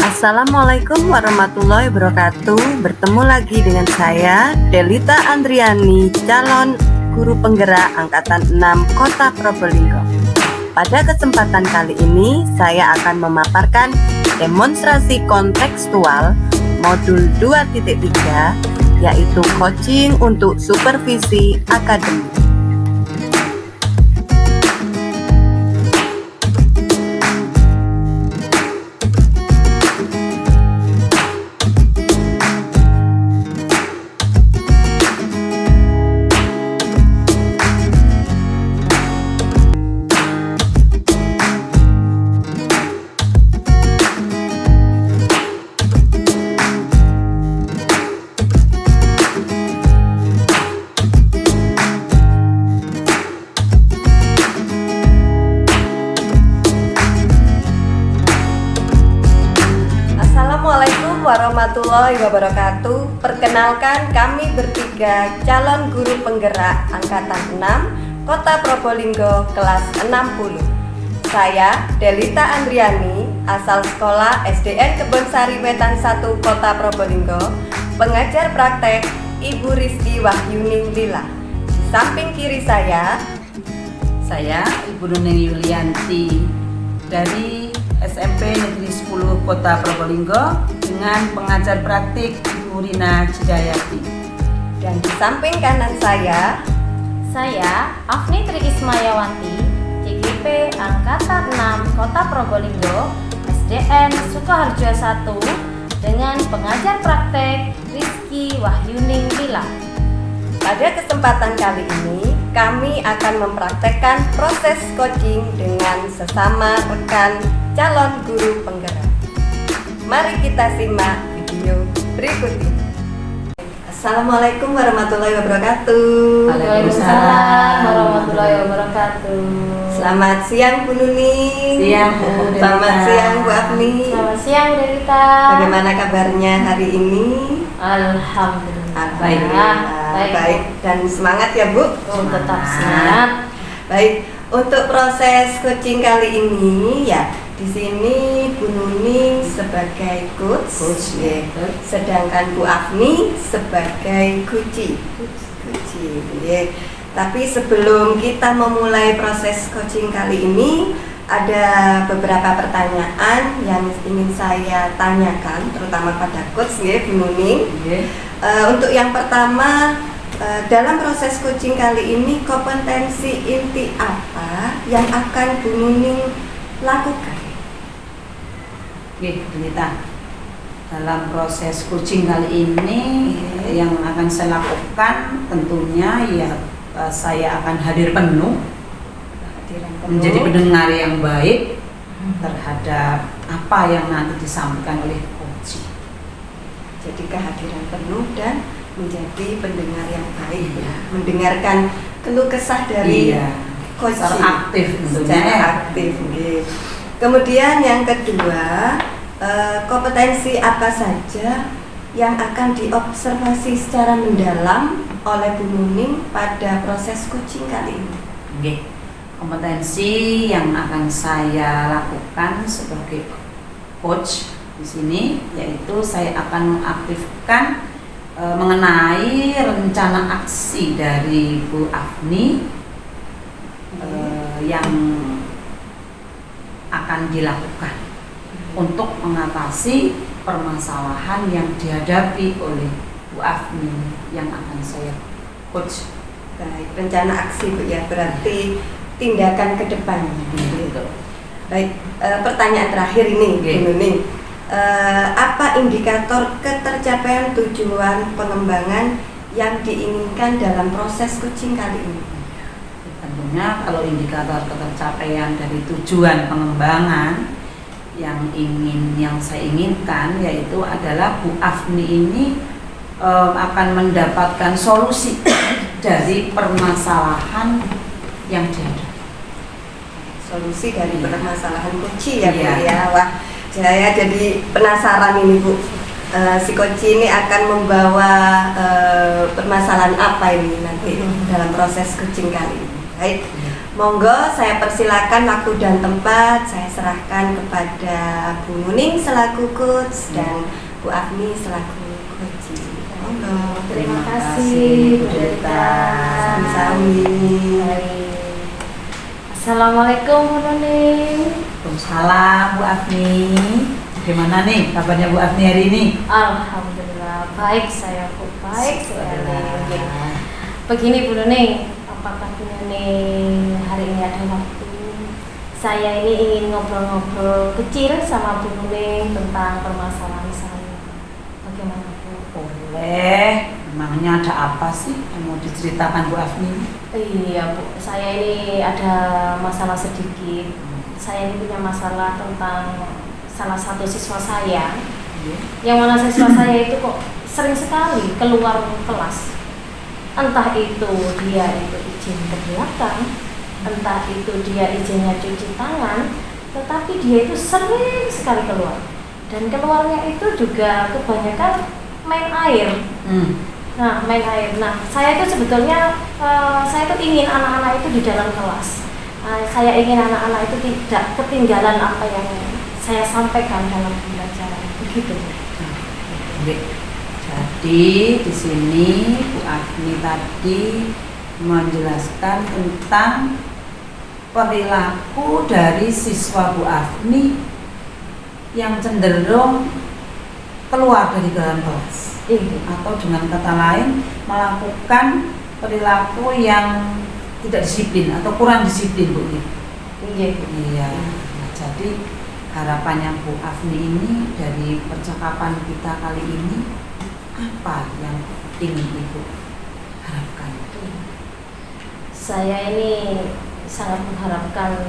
Assalamualaikum warahmatullahi wabarakatuh. Bertemu lagi dengan saya Delita Andriani, calon guru penggerak angkatan 6 Kota Probolinggo. Pada kesempatan kali ini saya akan memaparkan demonstrasi kontekstual modul 2.3, yaitu coaching untuk supervisi akademik. Assalamualaikum warahmatullahi wabarakatuh. Perkenalkan, kami bertiga calon guru penggerak angkatan 6 Kota Probolinggo kelas 60. Saya Delita Andriani, asal sekolah SDN Kebonsari Wetan 1 Kota Probolinggo, pengajar praktek Ibu Rizky Wahyuning Lila. Di samping kiri saya Ibu Nuning Yulianti dari SMP Negeri 10 Kota Probolinggo dengan pengajar praktik Ibu Rina Cidayati. Dan di samping kanan saya Afni Tri Ismayawanti, CGP Angkatan 6 Kota Probolinggo, SDN Sukoharjo 1 dengan pengajar praktek Rizky Wahyuning Lila. Pada kesempatan kali ini, kami akan mempraktekkan proses coaching dengan sesama rekan calon guru penggerak. Mari kita simak video berikut ini. Assalamualaikum warahmatullahi wabarakatuh. Waalaikumsalam warahmatullahi wabarakatuh. Selamat siang Bu Nuning. Siang Bu Delita. Selamat siang Bu Afni. Selamat siang Delita. Bagaimana kabarnya hari ini? Alhamdulillah. Baik dan semangat ya Bu. Tetap semangat. Baik, untuk proses coaching kali ini ya, di sini Bu Nuning sebagai coach ya. Sedangkan Bu Afni sebagai guci ya. Tapi sebelum kita memulai proses coaching kali ini, ada beberapa pertanyaan yang ingin saya tanyakan, terutama pada coach ya, Bu Nuning. Untuk yang pertama, dalam proses coaching kali ini, kompetensi inti apa yang akan Bu Nuning lakukan? Oke, Delita. Dalam proses coaching kali ini yang akan saya lakukan tentunya ya saya akan hadir penuh, menjadi pendengar yang baik terhadap apa yang nanti disampaikan oleh coach. Jadi kehadiran penuh dan menjadi pendengar yang baik ya. Mendengarkan keluh kesah dari coach secara aktif tentunya. Secara aktif. Kemudian yang kedua, kompetensi apa saja yang akan diobservasi secara mendalam oleh Bu Nuning pada proses coaching kali ini? Kompetensi yang akan saya lakukan sebagai coach di sini yaitu saya akan mengaktifkan mengenai rencana aksi dari Bu Afni yang akan dilakukan untuk mengatasi permasalahan yang dihadapi oleh Bu Afni yang akan saya coach. Baik, rencana aksi Bu ya, berarti tindakan ke depannya. Baik, pertanyaan terakhir ini Bu Nuning. Apa indikator ketercapaian tujuan pengembangan yang diinginkan dalam proses coaching kali ini? Tentunya kalau indikator ketercapaian dari tujuan pengembangan yang saya inginkan yaitu adalah Bu Afni ini akan mendapatkan solusi dari permasalahan yang dihadapi. Solusi dari permasalahan coaching ya Bu ya. Wah, saya jadi penasaran ini Bu, si coach ini akan membawa permasalahan apa ini nanti dalam proses coaching kali ini. Baik, Monggo saya persilakan waktu dan tempat saya serahkan kepada Bu Nuning selaku coach dan Bu Afni selaku coach. Monggo. Terima kasih Bu Delita. Sami-sami. Baik. Assalamualaikum Bu Nuning. Waalaikumsalam Bu Afni. Gimana nih kabarnya Bu Afni hari ini? Alhamdulillah baik, saya baik sekali. Begini Bu Nuning, apakah Bu Nuning hari ini ada waktu? Saya ini ingin ngobrol-ngobrol kecil sama Bu Nuning tentang permasalahan saya. Bagaimana Bu? Boleh. Emangnya ada apa sih yang mau diceritakan Bu Afni? Iya Bu, saya ini ada masalah sedikit. Saya ini punya masalah tentang salah satu siswa saya. Yang mana siswa saya itu kok sering sekali keluar kelas. Entah itu dia itu izin ke belakang, entah itu dia izinnya cuci tangan, tetapi dia itu sering sekali keluar. Dan keluarnya itu juga kebanyakan main air. Nah, main air. Nah, saya itu sebetulnya saya itu ingin anak-anak itu di dalam kelas. Saya ingin anak-anak itu tidak ketinggalan apa yang saya sampaikan dalam pembelajaran. Begitu. Jadi di sini Bu Afni tadi menjelaskan tentang perilaku dari siswa Bu Afni yang cenderung keluar dari dalam kelas. Atau dengan kata lain melakukan perilaku yang tidak disiplin atau kurang disiplin Bu. Iya. Nah, jadi harapannya Bu Afni ini dari percakapan kita kali ini apa yang ingin Ibu harapkan? Saya ini sangat mengharapkan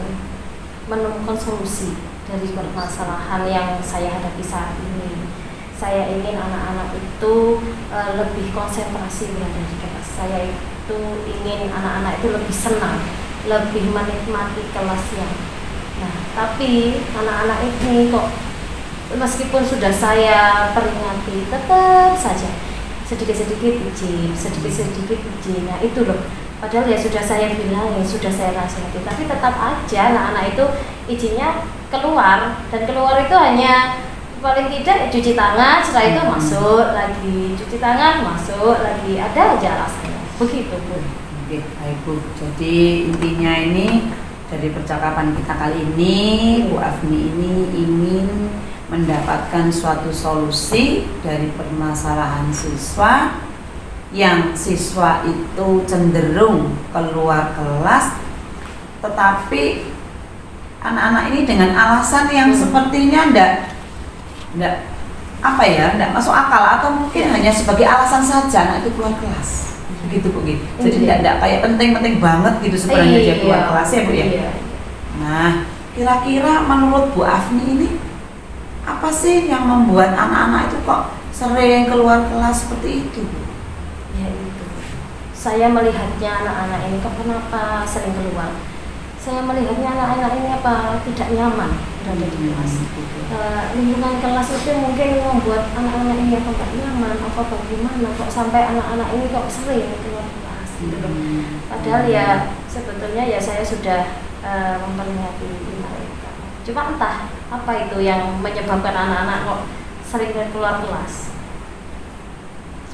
menemukan solusi dari permasalahan yang saya hadapi saat ini. Saya ingin anak-anak itu lebih konsentrasi berada di kelas. Saya itu ingin anak-anak itu lebih senang, lebih menikmati kelasnya. Nah, tapi anak-anak ini kok meskipun sudah saya peringati tetap saja sedikit-sedikit izin, sedikit-sedikit izin. Nah itu loh, padahal ya sudah saya bilangin, sudah saya nasihati, tapi tetap aja anak-anak itu izinnya keluar, dan keluar itu hanya paling tidak cuci tangan, setelah itu masuk lagi, cuci tangan, masuk lagi, ada aja alasannya. Begitu Bu. Oke, baik Bu. Jadi intinya ini dari percakapan kita kali ini, Bu Afni ini ingin mendapatkan suatu solusi dari permasalahan siswa yang siswa itu cenderung keluar kelas, tetapi anak-anak ini dengan alasan yang sepertinya enggak masuk akal, atau mungkin hanya sebagai alasan saja anak itu keluar kelas. Begitu Bu. Jadi tidak kayak penting-penting banget gitu sebenarnya dia keluar kelas ya Bu ya. Nah, kira-kira menurut Bu Afni ini apa sih yang membuat anak-anak itu kok sering keluar kelas seperti itu Bu? Ya itu. Saya melihatnya anak-anak ini kok kenapa sering keluar? Saya melihatnya anak-anak ini apa tidak nyaman berada di kelas. Lingkungan kelas itu mungkin membuat anak-anak ini apa tidak nyaman, apa bagaimana kok sampai anak-anak ini kok sering keluar kelas gitu loh. Padahal ya sebetulnya ya saya sudah memperingati mereka. Cuma entah apa itu yang menyebabkan anak-anak kok sering keluar kelas.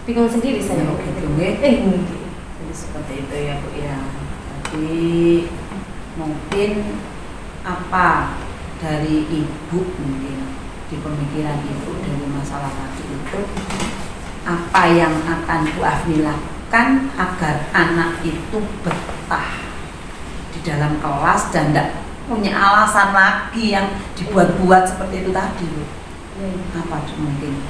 Bingung sendiri saya. Jadi seperti itu ya Bu ya. Jadi mungkin apa dari Ibu, mungkin di pemikiran Ibu dari masalah tadi itu, apa yang akan Bu Afni lakukan agar anak itu betah di dalam kelas dan tidak punya alasan lagi yang dibuat-buat seperti itu tadi Bu? Apa mungkin?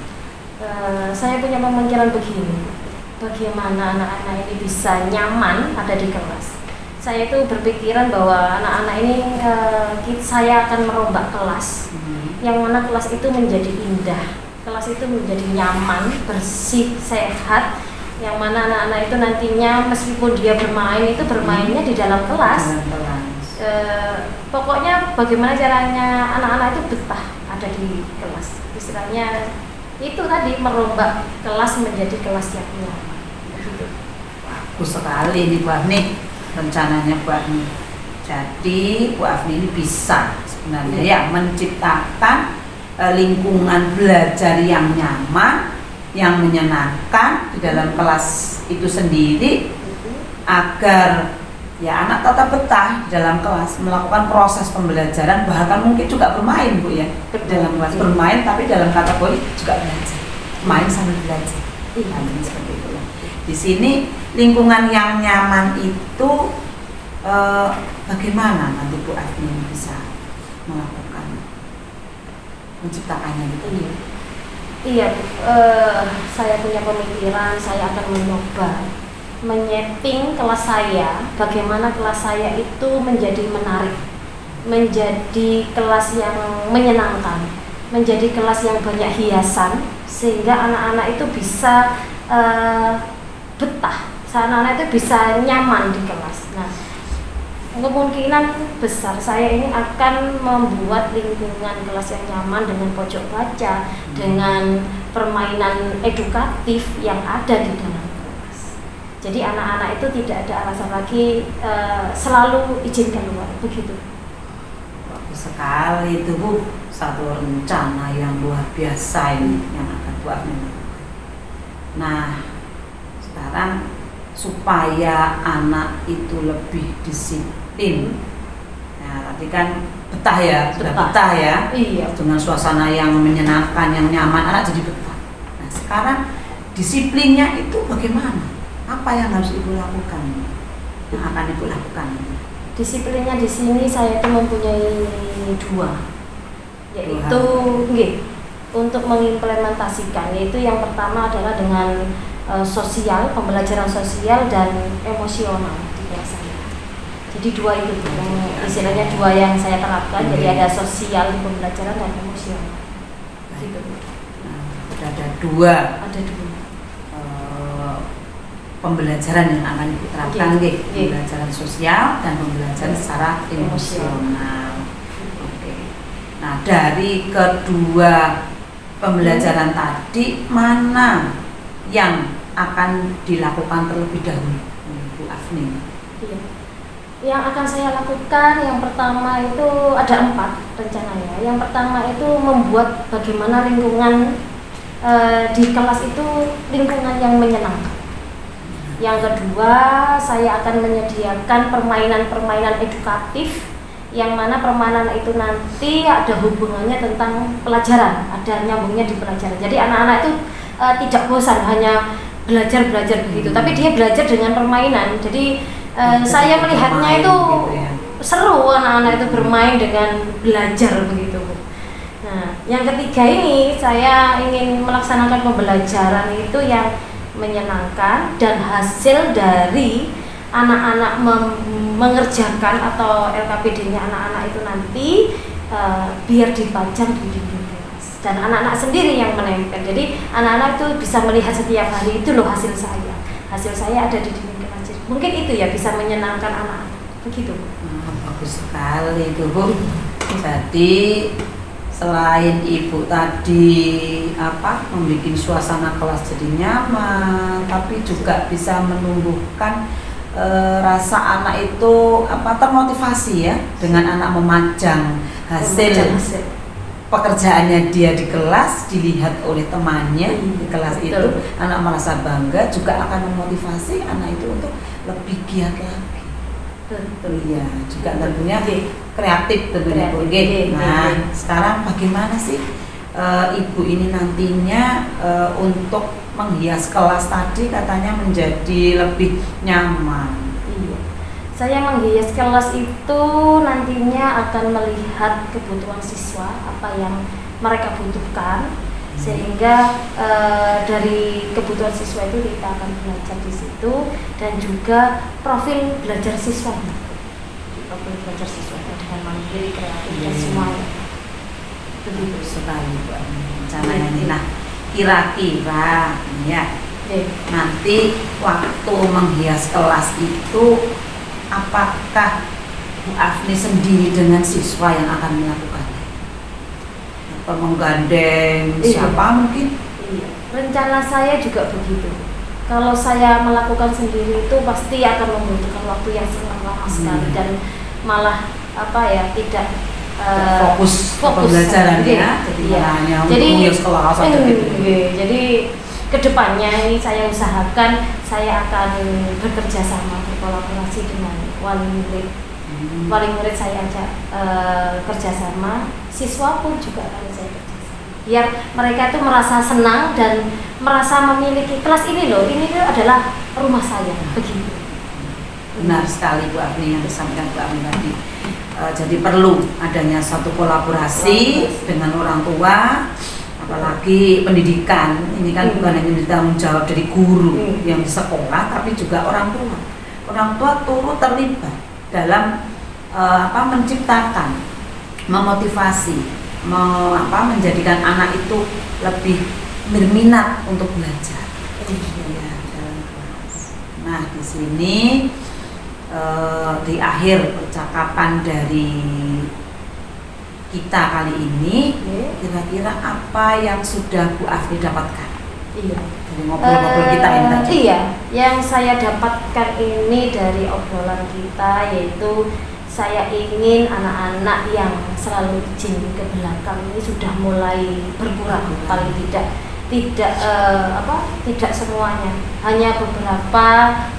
Saya punya pemikiran begini, bagaimana anak-anak ini bisa nyaman ada di kelas. Saya itu berpikiran bahwa anak-anak ini saya akan merombak kelas, yang mana kelas itu menjadi indah, kelas itu menjadi nyaman, bersih, sehat, yang mana anak-anak itu nantinya meskipun dia bermain itu bermainnya di dalam kelas. Pokoknya bagaimana caranya anak-anak itu betah ada di kelas. Istilahnya itu tadi merombak kelas menjadi kelas yang nyaman. Begitu. Bagus sekali nih Bu Afni rencananya Bu Afni. Jadi Bu Afni ini bisa sebenarnya ya menciptakan lingkungan belajar yang nyaman, yang menyenangkan di dalam kelas itu sendiri, agar ya anak tetap betah di dalam kelas melakukan proses pembelajaran, bahkan mungkin juga bermain Bu ya, dalam kelas bermain tapi dalam kategori juga belajar, main sambil belajar. Seperti itu. Di sini lingkungan yang nyaman itu bagaimana nanti Bu Afni bisa melakukan menciptakannya gitu? Iya, saya punya pemikiran, saya akan mencoba menyeting kelas saya, bagaimana kelas saya itu menjadi menarik, menjadi kelas yang menyenangkan, menjadi kelas yang banyak hiasan, sehingga anak-anak itu bisa betah, anak-anak itu bisa nyaman di kelas. Nah, kemungkinan besar saya ini akan membuat lingkungan kelas yang nyaman dengan pojok baca, dengan permainan edukatif yang ada di dalam kelas. Jadi anak-anak itu tidak ada alasan lagi selalu izin keluar, begitu. Bagus sekali itu Bu, satu rencana yang luar biasa ini yang akan Bu Afni lakukan. Nah, sekarang supaya anak itu lebih disiplin. Nah, tadi kan betah ya, sudah betah ya. Iya. Dengan suasana yang menyenangkan, yang nyaman, anak jadi betah. Nah, sekarang disiplinnya itu bagaimana? Apa yang harus Ibu lakukan? Yang akan Ibu lakukan? Disiplinnya di sini saya itu mempunyai dua, yaitu untuk mengimplementasikan, yaitu yang pertama adalah dengan sosial, pembelajaran sosial dan emosional di kelas saya. Jadi dua itu, istilahnya dua yang saya terapkan. Jadi ada sosial di pembelajaran dan emosional. Gitu. Nah, ada dua. Ada dua. Pembelajaran yang akan diterapkan, pembelajaran sosial dan pembelajaran secara emosional. Nah, dari kedua pembelajaran tadi, mana yang akan dilakukan terlebih dahulu, Bu Afni? Iya. Yang akan saya lakukan, yang pertama itu ada 4 rencananya. Yang pertama itu membuat bagaimana lingkungan di kelas itu lingkungan yang menyenangkan. Yang kedua, saya akan menyediakan permainan-permainan edukatif, yang mana permainan itu nanti ada hubungannya tentang pelajaran, ada nyambungnya di pelajaran. Jadi anak-anak itu tidak bosan hanya belajar begitu, tapi dia belajar dengan permainan. Jadi saya melihatnya itu seru, anak-anak itu bermain dengan belajar begitu. Nah, yang ketiga ini saya ingin melaksanakan pembelajaran itu yang menyenangkan, dan hasil dari anak-anak mengerjakan atau LKPD-nya anak-anak itu nanti biar dipajang di dinding kelas, dan anak-anak sendiri yang menempel. Jadi anak-anak itu bisa melihat setiap hari, itu loh hasil saya ada di dinding kelas. Mungkin itu ya bisa menyenangkan anak-anak begitu. Bagus sekali itu Bu. Jadi selain Ibu tadi membuat suasana kelas jadi nyaman, tapi juga bisa menumbuhkan rasa anak itu termotivasi ya, dengan anak memajang hasil pekerjaannya dia di kelas, dilihat oleh temannya di kelas. Betul. Itu anak merasa bangga, juga akan memotivasi anak itu untuk lebih giat lagi. Betul ya, juga tentunya kreatif tentunya Bu. Nah, sekarang bagaimana sih Ibu ini nantinya untuk menghias kelas tadi katanya menjadi lebih nyaman? Iya. Saya menghias kelas itu nantinya akan melihat kebutuhan siswa, apa yang mereka butuhkan, sehingga dari kebutuhan siswa itu kita akan belajar di situ, dan juga profil belajar siswanya, dengan mandiri, kreatif, dan semuanya. Begitu sekali Bu rencananya ini. Nah, kira-kira ya nanti waktu menghias kelas itu, apakah Bu Afni sendiri dengan siswa yang akan melakukannya? Atau menggandeng siapa mungkin? Iya. Rencana saya juga begitu. Kalau saya melakukan sendiri itu pasti akan membutuhkan waktu yang sangat lama sekali, dan malah tidak fokus pembelajaran ya, jadi hanya untuk sekolah saja gitu. Jadi kedepannya ini saya usahakan saya akan bekerja sama, berkolaborasi dengan wali murid. Wali murid saya ajak kerjasama, siswa pun juga akan saya kerjasama. Biar mereka itu merasa senang dan merasa memiliki kelas ini loh, ini tuh adalah rumah saya, begitu. Benar sekali Bu Afni yang disampaikan Bu Afni tadi. Jadi perlu adanya suatu kolaborasi dengan orang tua, apalagi pendidikan. Ini kan bukan hanya tanggung jawab dari guru yang di sekolah, tapi juga orang tua. Orang tua turut terlibat dalam menciptakan, memotivasi, menjadikan anak itu lebih berminat untuk belajar. Ya, dalam kelas. Nah, di sini di akhir percakapan dari kita kali ini, kira-kira apa yang sudah Bu Afni dapatkan? Iya. Dari ngobrol-ngobrol kita ini tadi. Iya, yang saya dapatkan ini dari obrolan kita yaitu saya ingin anak-anak yang selalu izin ke belakang ini sudah mulai berkurang, paling tidak semuanya, hanya beberapa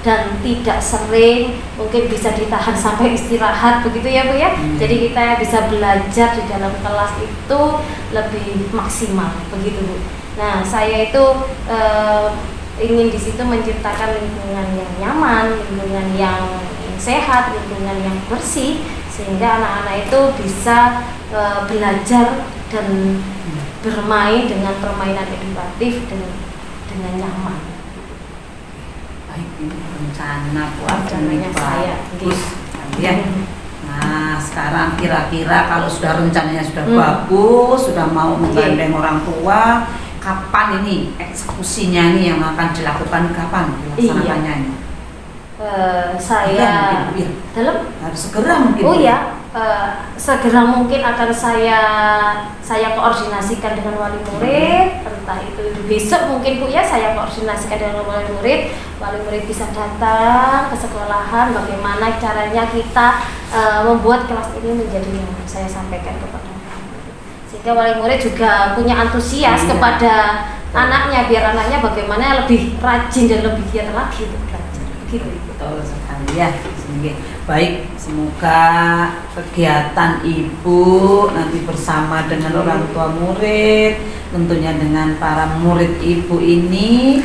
dan tidak sering, mungkin bisa ditahan sampai istirahat begitu ya Bu ya. Jadi kita bisa belajar di dalam kelas itu lebih maksimal begitu Bu. Nah, saya itu ingin di situ menciptakan lingkungan yang nyaman, lingkungan yang sehat, lingkungan yang bersih, sehingga anak-anak itu bisa belajar dan bermain dengan permainan edukatif dengan nyaman. Baik, ini rencana Bu Rencananya saya. Bagus ya. Nah, sekarang kira-kira kalau sudah rencananya sudah bagus, sudah mau menggandeng orang tua, kapan ini eksekusinya ini yang akan dilakukan, kapan dilaksanakannya ini? Saya dalam harus segera mungkin. Oh ya, segera mungkin akan saya koordinasikan dengan wali murid, entah itu besok mungkin Bu ya, saya koordinasikan dengan wali murid bisa datang ke sekolahan, bagaimana caranya kita membuat kelas ini menjadi nyaman, saya sampaikan kepada sehingga wali murid juga punya antusias kepada anaknya, biar anaknya bagaimana lebih rajin dan lebih giat lagi untuk belajar begitu. Betul sekali ya. Baik, semoga kegiatan Ibu nanti bersama dengan orang tua murid, tentunya dengan para murid Ibu ini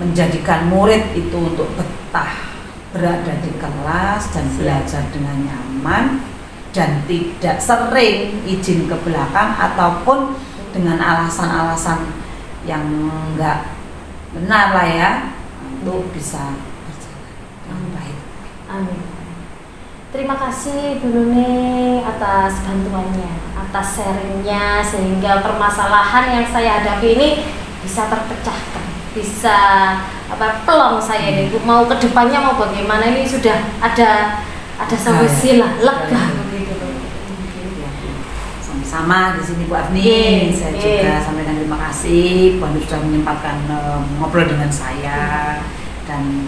menjadikan murid itu untuk betah berada di kelas dan belajar dengan nyaman dan tidak sering izin ke belakang ataupun dengan alasan-alasan yang enggak benar lah ya, untuk bisa berjalan dengan baik. Amin. Terima kasih Bu Nuni atas bantuannya, atas sharingnya, sehingga permasalahan yang saya hadapi ini bisa terpecahkan, bisa pelong saya ini Bu, mau kedepannya mau bagaimana ini sudah ada solusi lah, lega begitu. Sama di sini Bu Afni, saya juga sampaikan terima kasih Bu Afni sudah menyempatkan ngobrol dengan saya dan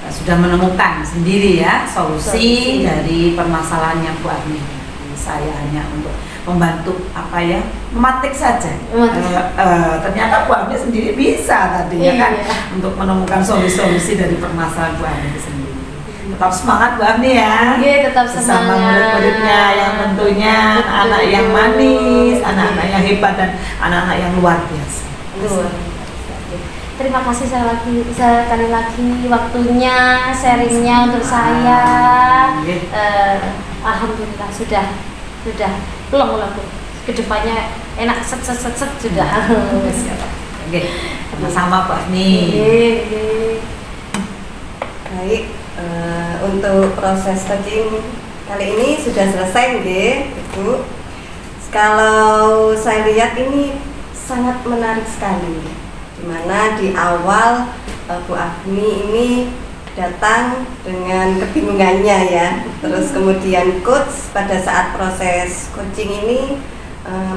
sudah menemukan sendiri ya solusi dari permasalahan yang Bu Afni. Saya hanya untuk membantu mematik saja. Ternyata Bu Afni sendiri bisa tadi ya kan untuk menemukan solusi dari permasalahan Bu Afni sendiri. Tetap semangat Bu Afni ya. Iya, tetap semangat. Bersama murid-muridnya yang tentunya anak yang manis, anak-anak yang hebat dan anak-anak yang luar biasa. Terima kasih sekali lagi waktunya, sharingnya untuk saya. Alhamdulillah sudah pelong Bu. Kedepannya enak set sudah. Oke, sama-sama Bu Afni. Baik. Untuk proses coaching kali ini sudah selesai Ibu. Kalau saya lihat ini sangat menarik sekali, dimana di awal Bu Afni ini datang dengan kebingungannya ya, terus kemudian coach pada saat proses coaching ini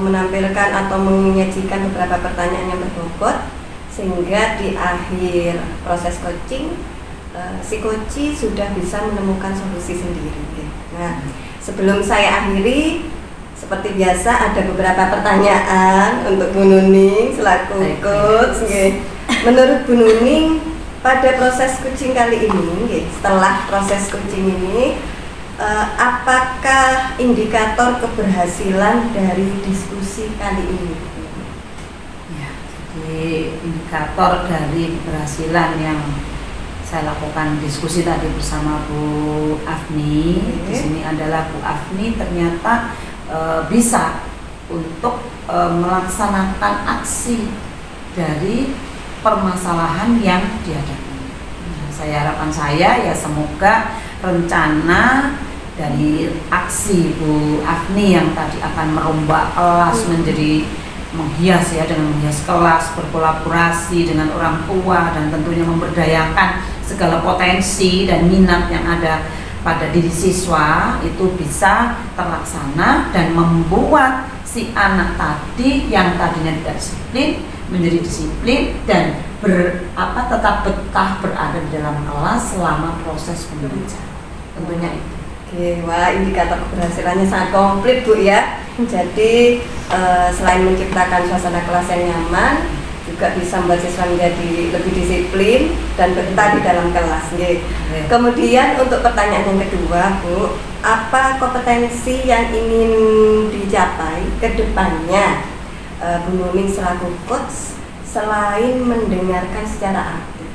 menampilkan atau menyajikan beberapa pertanyaan yang berbobot, sehingga di akhir proses coaching si coach sudah bisa menemukan solusi sendiri. Nah, sebelum saya akhiri, seperti biasa ada beberapa pertanyaan untuk Bu Nuning selaku coach. Menurut Bu Nuning, pada proses coaching kali ini, setelah proses coaching ini, apakah indikator keberhasilan dari diskusi kali ini? Ya, jadi indikator dari keberhasilan yang saya lakukan diskusi tadi bersama Bu Afni, di sini adalah Bu Afni ternyata bisa untuk melaksanakan aksi dari permasalahan yang dihadapi. Harapan saya ya semoga rencana dari aksi Bu Afni yang tadi akan merombak kelas menjadi menghias ya, dengan menghias kelas, berkolaborasi dengan orang tua dan tentunya memberdayakan segala potensi dan minat yang ada pada diri siswa itu bisa terlaksana dan membuat si anak tadi yang tadinya tidak disiplin menjadi disiplin dan tetap betah berada di dalam kelas selama proses pembelajaran. Tentunya itu. Oke, wah indikator keberhasilannya sangat komplit Bu ya. Jadi selain menciptakan suasana kelas yang nyaman, juga bisa membuat siswa menjadi lebih disiplin dan betah di dalam kelas. Kemudian untuk pertanyaan yang kedua Bu, apa kompetensi yang ingin dicapai ke depannya Bu Nuning selaku coach selain mendengarkan secara aktif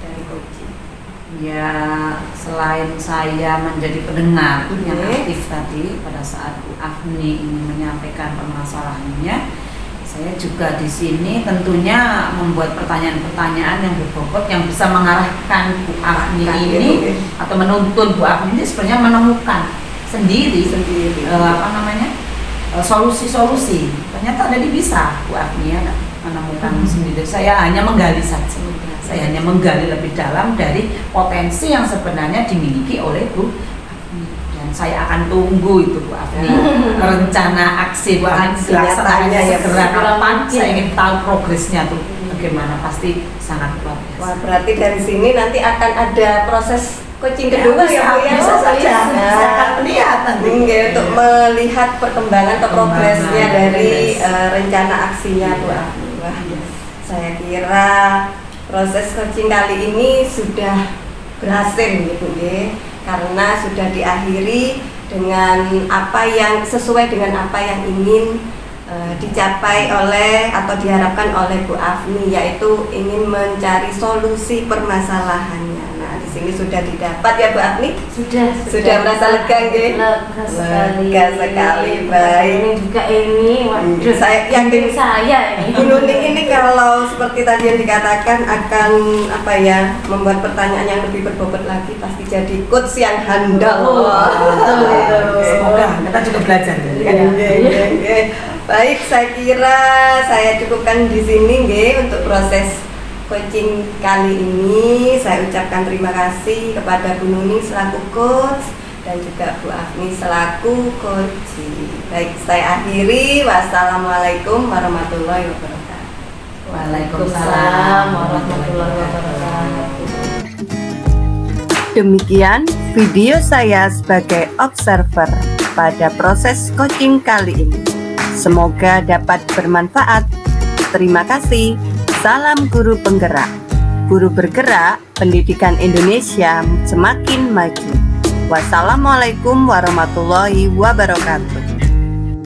dari coaching? Ya, selain saya menjadi pendengar yang aktif tadi pada saat Bu Afni ini menyampaikan permasalahannya, saya juga di sini tentunya membuat pertanyaan-pertanyaan yang berbobot yang bisa mengarahkan Bu Afni ini atau menuntun Bu Afni ini sebenarnya menemukan sendiri solusi-solusi. Ternyata tadi bisa Bu Afni ya menemukan sendiri. Saya hanya menggali saja. Saya hanya menggali lebih dalam dari potensi yang sebenarnya dimiliki oleh Bu Afni. Dan saya akan tunggu itu Bu Afni rencana aksi Bu Afni dilaksanakannya segera kapan. Saya ingin tahu progresnya tuh bagaimana, pasti sangat luar biasa. Wah, berarti dari sini nanti akan ada proses coaching kedua ya Bu ya? Bisa saja. Saya akan melihat nanti untuk melihat perkembangan atau progresnya dari rencana aksinya Bu Afni. Wah, saya kira proses coaching kali ini sudah berhasil gitu ya, karena sudah diakhiri dengan apa yang sesuai dengan apa yang ingin dicapai oleh atau diharapkan oleh Bu Afni, yaitu ingin mencari solusi permasalahannya. Nah, di sini sudah didapat ya Bu Afni? Sudah merasa lega nggih? Lega sekali. Baik. Ini juga ini, waduh, saya yakin saya ini. Bu Nuning ini kalau seperti tadi yang dikatakan akan membuat pertanyaan yang lebih berbobot lagi, pasti jadi coach yang handal. Semoga kita juga belajar. Baik, saya kira saya cukupkan di sini untuk proses coaching kali ini. Saya ucapkan terima kasih kepada Bu Nuning selaku coach dan juga Bu Afni selaku coach. Baik, saya akhiri. Wassalamualaikum warahmatullahi wabarakatuh. Waalaikumsalam warahmatullahi wabarakatuh. Demikian video saya sebagai observer pada proses coaching kali ini. Semoga dapat bermanfaat. Terima kasih. Salam guru penggerak. Guru bergerak, pendidikan Indonesia semakin maju. Wassalamualaikum warahmatullahi wabarakatuh.